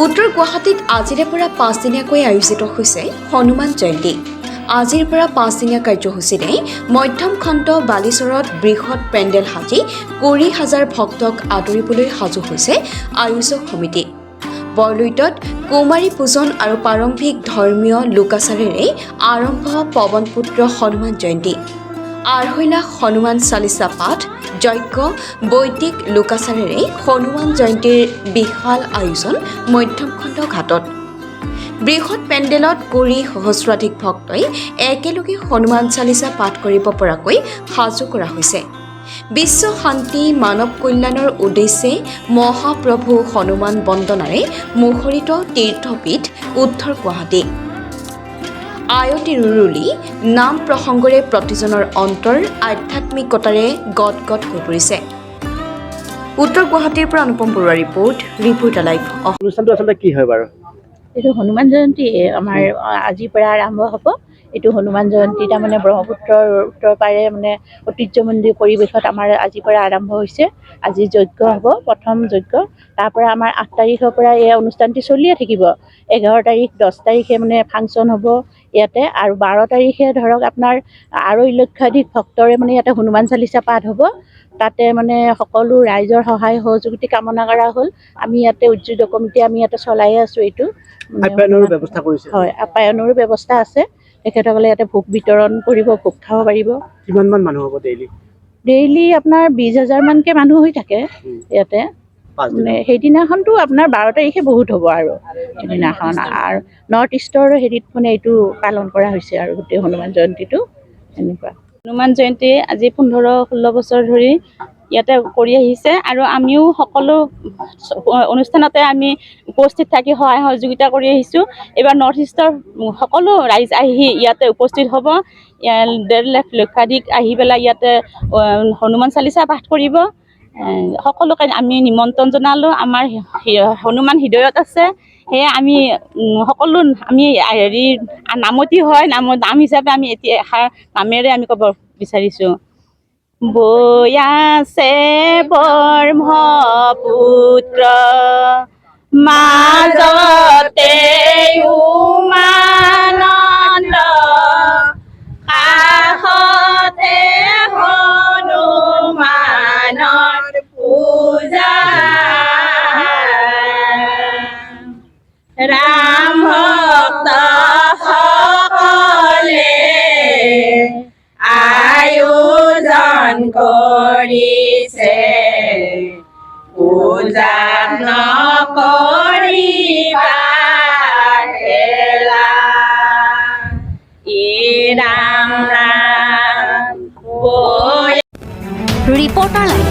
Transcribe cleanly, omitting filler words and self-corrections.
উত্তৰ গুৱাহাটীত আজিৰে পৰা 5 দিনীয়াকৈ আয়োজিত হৈছে হনুমান জয়ন্তী। আজিৰ পৰা 5 দিনীয়া কাৰ্যসূচীৰে মধ্যম খণ্ড বালিচৰত বৃহৎ পেণ্ডেল সাজি 20,000 ভক্তক আদৰিবলৈ সাজু হৈছে আয়োজক সমিতি। বৰলুইটত কুমাৰী পূজন আৰু প্ৰাৰম্ভিক ধৰ্মীয় লোকাচাৰেৰে আৰম্ভ পৱনপুত্ৰ হনুমান জয়ন্তী। 2.5 লাখ হনুমান চালিচা পাঠ, যজ্ঞ, বৈদিক লোকাচাৰেৰে হনুমান জয়ন্তীৰ বিশাল আয়োজন মধ্যমখণ্ড ঘাটত। বৃহৎ পেণ্ডেলত 20 সহস্ৰাধিক ভক্তই একেলগে হনুমান চালিচা পাঠ কৰিব পৰাকৈ সাজু কৰা হৈছে। বিশ্ব শান্তি মানৱ কল্যাণৰ উদ্দেশ্যে মহাপ্ৰভু হনুমান বন্দনাৰে মুখৰিত তীৰ্থপীঠ উত্তৰ গুৱাহাটী। আয়তি ৰুৰুলি নাম প্ৰসংগৰে প্ৰতিজনৰ অন্তৰ আধ্যাত্মিকতাৰে গদগদ হৈ পৰিছে। উত্তৰ গুৱাহাটীৰ পৰা অনুপম বৰুৱা ৰিপৰ্ট লাইভ। অনুষ্ঠানটো আচলতে কি হয় বাৰু? এইটো হনুমান জয়ন্তী আমাৰ আজিৰ পৰা আৰম্ভ হ'ব। এইটো হনুমান জয়ন্তী তাৰমানে ব্ৰহ্মপুত্ৰৰ উত্তৰ পাৰে মানে ঐতিহ্যমণ্ডিত পৰিৱেশত আমাৰ আজিৰ পৰা আৰম্ভ হৈছে। আজি যজ্ঞ হ'ব, প্ৰথম যজ্ঞ। তাৰ পৰা আমাৰ 8 তাৰিখৰ পৰা এই অনুষ্ঠানটি চলিয়ে থাকিব। 11 তাৰিখ 10 তাৰিখে মানে ফাংচন হ'ব ইয়াতে, আৰু 12 তাৰিখে ধৰক আপোনাৰ 2.5 লক্ষাধিক ভক্তৰে মানে ইয়াতে হনুমান চালিচা পাঠ হ'ব। তাতে মানে সকলো ৰাইজৰ সহায় সহযোগিতা কামনা কৰা হ'ল। আমি ইয়াতে উদ্যোগ কমিটি আমি ইয়াতে চলাই আছোঁ। এইটো আপ্যায়নৰো ব্যৱস্থা কৰিছে। হয়, আপ্যায়নৰো ব্যৱস্থা আছে। তেখেতসকলে ইয়াতে ভোগ বিতৰণ কৰিব, ভোগ খাব পাৰিব। কিমানমান মানুহ হ'ব ডেইলি? ডেইলি আপোনাৰ 20,000 মানকৈ মানুহ হৈ থাকে ইয়াতে। মানে সেইদিনাখনতো আপোনাৰ 12 তাৰিখে বহুত হ'ব আৰু সেইদিনাখন। আৰু নৰ্থ ইষ্টৰ হেৰিত মানে এইটো পালন কৰা হৈছে আৰু গোটেই হনুমান জয়ন্তীটো এনেকুৱা। হনুমান জয়ন্তী আজি 15-16 বছৰ ধৰি ইয়াতে কৰি আহিছে, আৰু আমিও সকলো অনুষ্ঠানতে আমি উপস্থিত থাকি সহায় সহযোগিতা কৰি আহিছোঁ। এইবাৰ নৰ্থ ইষ্টৰ সকলো ৰাইজ আহি ইয়াতে উপস্থিত হ'ব। 1.5 লাখ লক্ষাধিক আহি পেলাই ইয়াতে হনুমান চালিচা পাঠ কৰিব। সকলোকে আমি নিমন্ত্ৰণ জনালোঁ। আমাৰ হনুমান হৃদয়ত আছে, সেয়ে আমি সকলো আমি নামতি হয়, নাম হিচাপে আমি এতিয়া এষাৰ নামেৰে আমি ক'ব বিচাৰিছোঁ। বৈ আছে ব্ৰহ্মপুত্ৰ মাজতে উমানন্দ, কাষতে হনুমানৰ পূজা। ৰাম ভক্ত সকলে আয়োজন কৰিছে, পূজা নকৰিবা হেলা। Ram Ram reporter live.